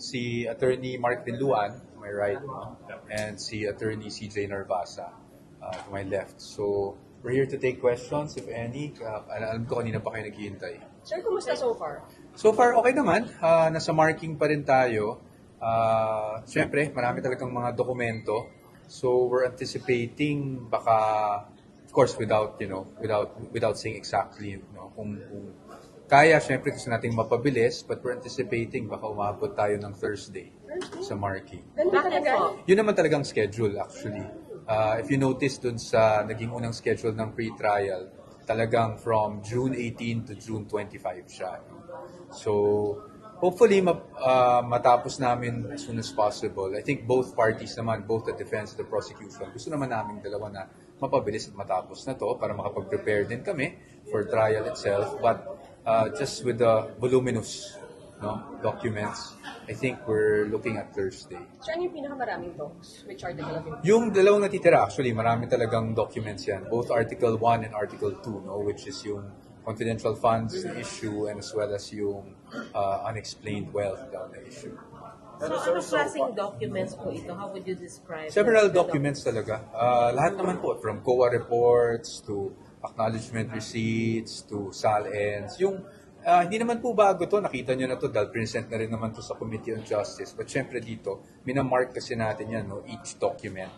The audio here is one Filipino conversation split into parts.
si Attorney Mark Binluan to my right, no? And si Attorney CJ Narvasa to my left. So we're here to take questions, if any. Alam ko kanina pa kayo naghihintay. Sir, kumusta so far? So far, okay naman. Nasa marking pa rin tayo. Siyempre, marami talagang mga dokumento. So we're anticipating baka, of course, without saying exactly, kung kaya, siyempre, gusto nating mapabilis, but we're anticipating baka umabot tayo ng Thursday sa marking. Bakit po? Yun naman talagang schedule, actually. If you notice dun sa naging unang schedule ng pre-trial, talagang from June 18 to June 25 siya. So, hopefully, matapos namin as soon as possible. I think both parties naman, both the defense and the prosecution, gusto naman namin dalawa na mapabilis at matapos na to para makapag-prepare din kami for trial itself. But just with the voluminous documents, I think we're looking at Thursday. So, ano yung pinakamaraming docs? Which article of impeachment? Yung dalawang natitira, actually, marami talagang documents yan. Both Article 1 and Article 2, which is yung confidential funds issue and as well as yung unexplained wealth na issue. So, ano klaseng documents po ito? How would you describe? Several documents talaga. Lahat naman po, from COA reports to acknowledgement receipts to SAL-ends. Yung hindi naman po bago to, nakita nyo na to dahil present na rin naman to sa Committee on Justice. But syempre dito, minamark kasi natin yan, each document.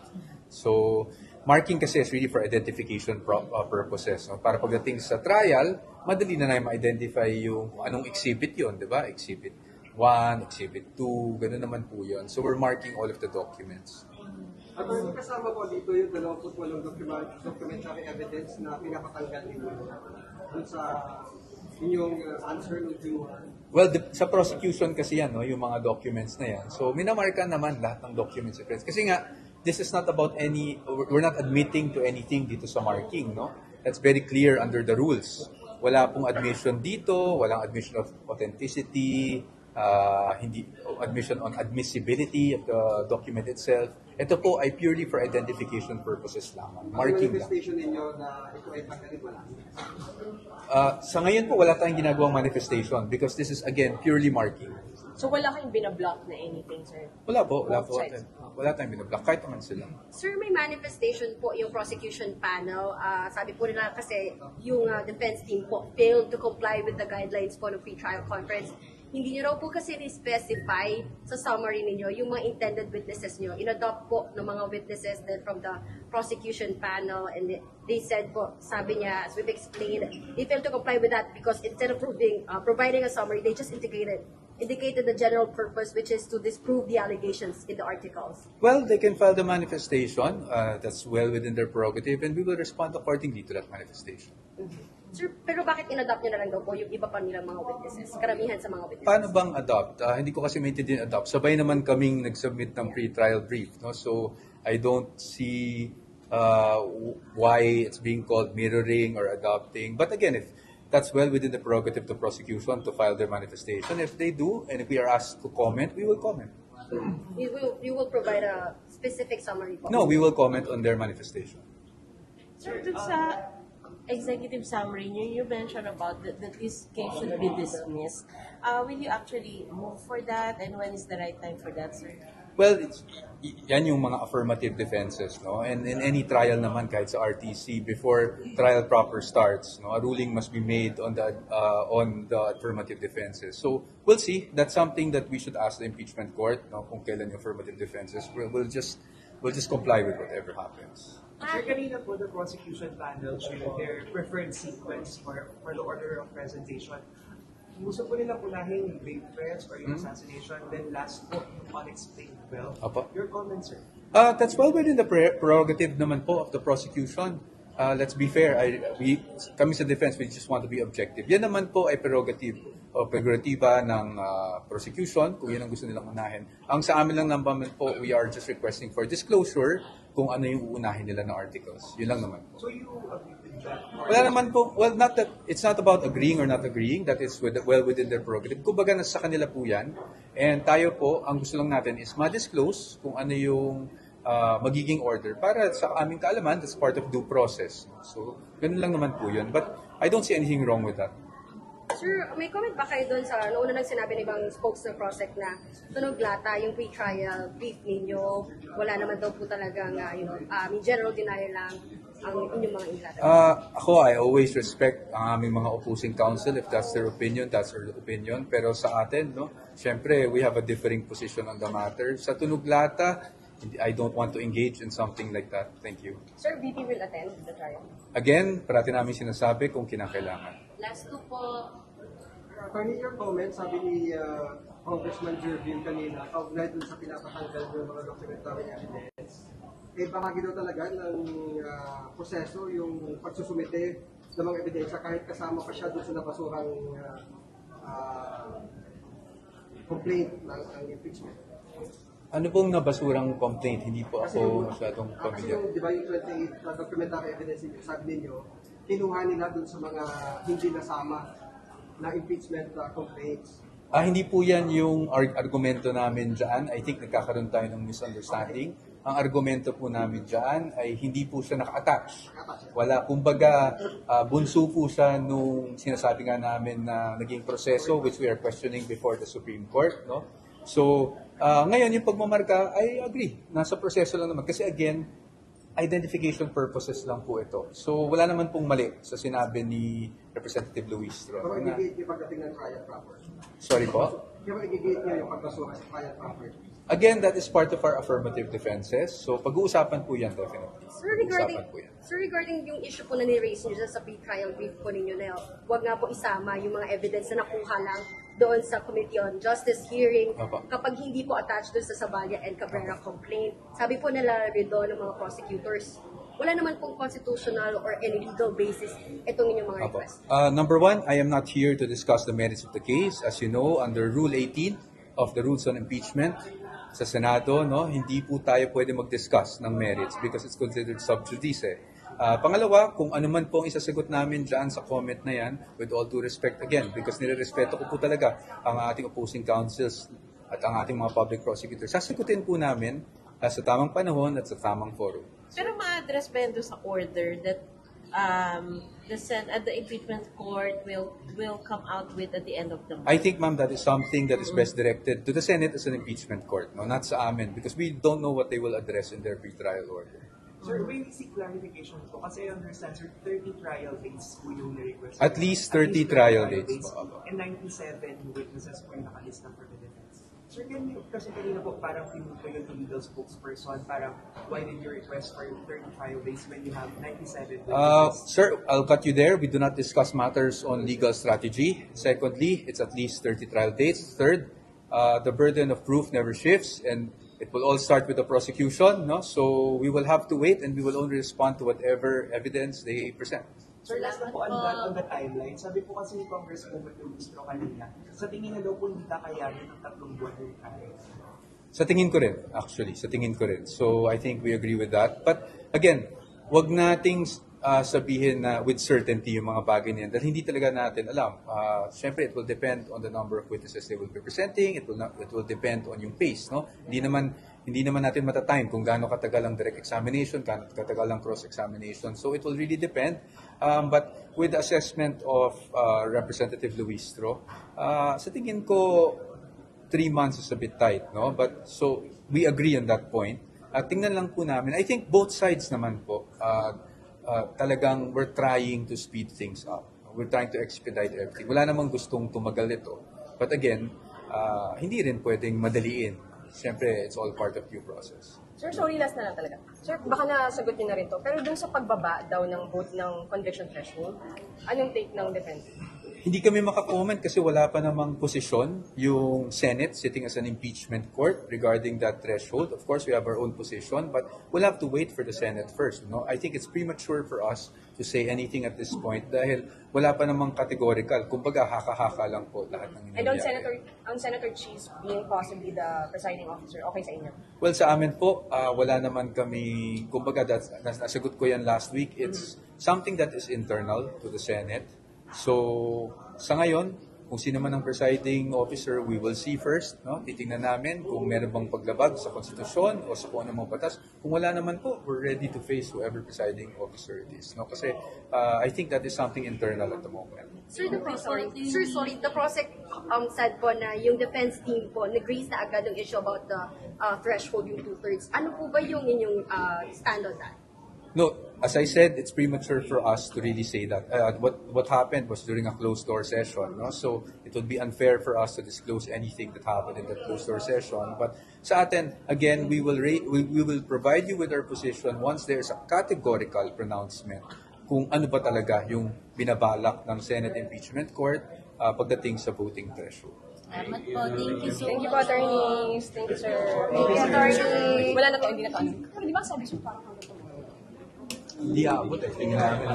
So, marking kasi is really for identification purposes. Para pagdating sa trial, madali na namin ma-identify yung anong exhibit yun, di ba? Exhibit 1, Exhibit 2, gano'n naman po yun. So, we're marking all of the documents. At kasama po dito yung 28 documentary evidence na pinapatanggal ninyo dun sa inyong answer ng June. Well, sa prosecution kasi yan, yung mga documents na yan. So, minamarkan naman lahat ng documents. Kasi nga, this is not about we're not admitting to anything dito sa marking, no? That's very clear under the rules. Wala pong admission dito, walang admission of authenticity, hindi admission on admissibility of the document itself. Ito po ay purely for identification purposes lamang. Marking lang. Manifestation ninyo na ito ay tanggalin wala. Sa ngayon po, wala tayong ginagawang manifestation because this is, again, purely marking. So, wala kayong binablock na anything, sir? Wala po. Both sides. Wala tayong binablock. Kahit naman sila. Sir, may manifestation po yung prosecution panel. Sabi po nila kasi yung defense team po failed to comply with the guidelines po ng pre-trial conference. Hindi nyo raw po kasi specify sa summary ninyo yung mga intended witnesses nyo. In-adopt po ng mga witnesses then from the prosecution panel and they said po, sabi niya, as we've explained, they failed to comply with that because instead of providing a summary, they just indicated the general purpose, which is to disprove the allegations in the articles. Well, they can file the manifestation. That's well within their prerogative and we will respond accordingly to that manifestation. Sir, pero bakit in-adopt nyo na lang daw po yung iba pa nilang mga witnesses? Karamihan sa mga witnesses. Paano bang adopt? Hindi ko kasi maintindihan adopt. Sabay naman kaming nag-submit ng pre-trial brief. So, I don't see why it's being called mirroring or adopting. But again, if that's well within the prerogative of the prosecution to file their manifestation, if they do, and if we are asked to comment, we will comment. You will provide a specific summary po? No, we will comment on their manifestation. Sir, dun sa executive summary niyo, you mentioned about that this case should be dismissed. Will you actually move for that and when is the right time for that, sir? Well, yan yung mga affirmative defenses, no? And in any trial naman, kahit sa RTC, before trial proper starts, a ruling must be made on the affirmative defenses. So we'll see. That's something that we should ask the impeachment court, kung kailan yung affirmative defenses. We'll just comply with whatever happens. Sir, kanina po the prosecution panel shared their preferred sequence for the order of presentation. Gusto po nila punahin yung vague threats or yung assassination, then last po yung unexplained wealth. Apa. Your comments, sir? That's well within the prerogative naman po of the prosecution. Let's be fair. Kami sa defense, we just want to be objective. Yan naman po ay prerogativa ng prosecution, kung yan ang gusto nilang unahin. Ang sa amin lang naman po, we are just requesting for disclosure kung ano yung uunahin nila na articles. Yun lang naman po. So you agree with that? Wala naman po, well, it's not about agreeing or not agreeing, that is well within their prerogative. Kumbaga, nasa kanila po yan. And tayo po, ang gusto lang natin is ma-disclose kung ano yung magiging order para sa aming kaalaman, that's part of due process. So, ganun lang naman po yun. But I don't see anything wrong with that. Sir, may comment ba kayo doon sa noong nang sinabi ng ibang spokes ng PROSEC na tunog lata yung pre-trial brief ninyo, wala naman daw po talagang, general denial lang ang inyong mga inilata. Ako, I always respect ang aming mga opposing counsel. If that's their opinion, that's their opinion. Pero sa atin, no, syempre, we have a differing position on the matter. Sa tunog lata, I don't want to engage in something like that. Thank you. Sir, VP will attend the trial. Again, parati namin sinasabi kung kinakailangan. Last two po, Attorney, your comment, sabi ni Congressman Jervin kanina, kaugnay dun sa pinapatanggal ng mga documentary evidence, bahagi daw talaga ng proseso yung pagsusumite ng mga ebidensya kahit kasama pa siya dun sa nabasurang complaint ng impeachment. Ano pong nabasurang complaint? Hindi po Kasi ako masyadong kasi familiar. yung, di ba yung 28 na documentary evidence ninyo, sabi ninyo, kinuha nila dun sa mga hindi nasama na impeachment complaints. Hindi po yan yung argumento namin dyan. I think nagkakaroon tayo ng misunderstanding. Ang argumento po namin dyan ay hindi po siya naka-attach. Wala, kumbaga, bunso po siya nung sinasabi nga namin na naging proseso which we are questioning before the Supreme Court. No? So, ngayon yung pagmamarka, I agree. Nasa proseso lang naman. Kasi again, identification purposes lang po ito. So, wala naman pong mali sa sinabi ni Representative Luis. Pero i-gate niyo pagdating ng trial proper. Sorry po? Pero i-gate niyo yung pagbasura sa trial proper. Again, that is part of our affirmative defenses. So, pag-uusapan po yan definitely. Sir, regarding, Pag-uusapan po yan. sir, regarding yung issue po na ni-raise nyo sa pre-trial brief po ninyo na huwag nga po isama yung mga evidence na nakuha lang doon sa Committee on Justice hearing Opo. kapag hindi po attached doon sa Sabaya and Cabrera complaint. Sabi po nila rin doon ng mga prosecutors, wala naman pong constitutional or any legal basis itong inyong mga Opo. request. Number one, I am not here to discuss the merits of the case. As you know, under Rule 18 of the Rules on Impeachment sa Senado, no, hindi po tayo pwede mag-discuss ng merits because it's considered sub judice. Pangalawa, kung ano man po ang isasagot namin dyan sa comment na yan, with all due respect again, because nire-respeto ko po talaga ang ating opposing counsels at ang ating mga public prosecutors, sasagutin po namin sa tamang panahon at sa tamang forum. pero ma-address ba yun doon sa order that the impeachment court will come out with at the end of the month? I think, ma'am, that is something that is best directed to the Senate as an impeachment court, no, not sa amin, because we don't know what they will address in their pre-trial order. Sir, may seek clarification po kasi I understand, sir, 30 trial dates po yung na-request. At least 30 trial dates po. And 97 witnesses po yung nakalista for the defense. Sir, can you, kasi kanina po parang pinunto yung legal spokesperson, parang why did you request for 30 trial dates when you have 97 witnesses? Sir, I'll cut you there. We do not discuss matters on legal strategy. Secondly, it's at least 30 trial dates. Third, the burden of proof never shifts, and it will all start with the prosecution. No, so we will have to wait, and we will only respond to whatever evidence they present. Sir, last na po on the timeline. Sabi po kasi ni Congressman Ministro kanina, sa tingin na daw po hindi kakayanin ng 3 buwan yung trial. Sa tingin ko rin, actually. Sa tingin ko rin. So, I think we agree with that. But, again, wag nating sabihin na with certainty yung mga bagay na yan dahil hindi talaga natin alam. Siyempre, it will depend on the number of witnesses they will be presenting. It will depend on yung pace, no? Hindi naman natin matatime kung gaano katagal ang direct examination, gaano katagal ang cross-examination. So, it will really depend. But with the assessment of Representative Luistro, sa tingin ko, 3 months is a bit tight, no? But so we agree on that point. Tingnan lang po namin. I think both sides naman po talagang we're trying to speed things up. We're trying to expedite everything. Wala namang gustong tumagal ito. But again, hindi rin pwedeng madaliin. Siyempre, it's all part of due process. Sir, sorry, last na lang talaga. Sir, baka nasagot niyo na rin to. Pero dun sa pagbaba daw ng vote ng conviction threshold, anong take ng defense? Hindi kami makakomment kasi wala pa namang posisyon yung Senate sitting as an impeachment court regarding that threshold. Of course, we have our own position, but we'll have to wait for the Senate first. No? I think it's premature for us to say anything at this point dahil wala pa namang categorical. Kumbaga, haka-haka lang po lahat ng And on nangyayari. Senator Cheese being possibly the presiding officer, okay sa inyo? Well, sa amin po, wala naman kami, kumbaga, nasagot ko yan last week. It's something that is internal to the Senate. So, sa ngayon, kung sino man ang presiding officer, we will see first, no? Titingnan namin kung meron bang paglabag sa konstitusyon o sa kung anong mga batas. Kung wala naman po, we're ready to face whoever presiding officer it is, no? Kasi I think that is something internal at the moment. Sir, the PROSEC said po na yung defense team po nag-raise na agad yung issue about the threshold, yung 2/3. Ano po ba yung inyong stand on that? No, as I said, it's premature for us to really say that. What happened was during a closed-door session, no? So it would be unfair for us to disclose anything that happened in that closed-door session. But sa atin, again, we will provide you with our position once there's a categorical pronouncement kung ano ba talaga yung binabalak ng Senate Impeachment Court pagdating sa voting threshold. Salamat po. Thank you so Thank you much. po, attorneys. Thank you, sir. Thank you, attorney. Wala na to, hindi na to. Pero di ba sabi siya parang Hindi abot eh. Tingnan namin.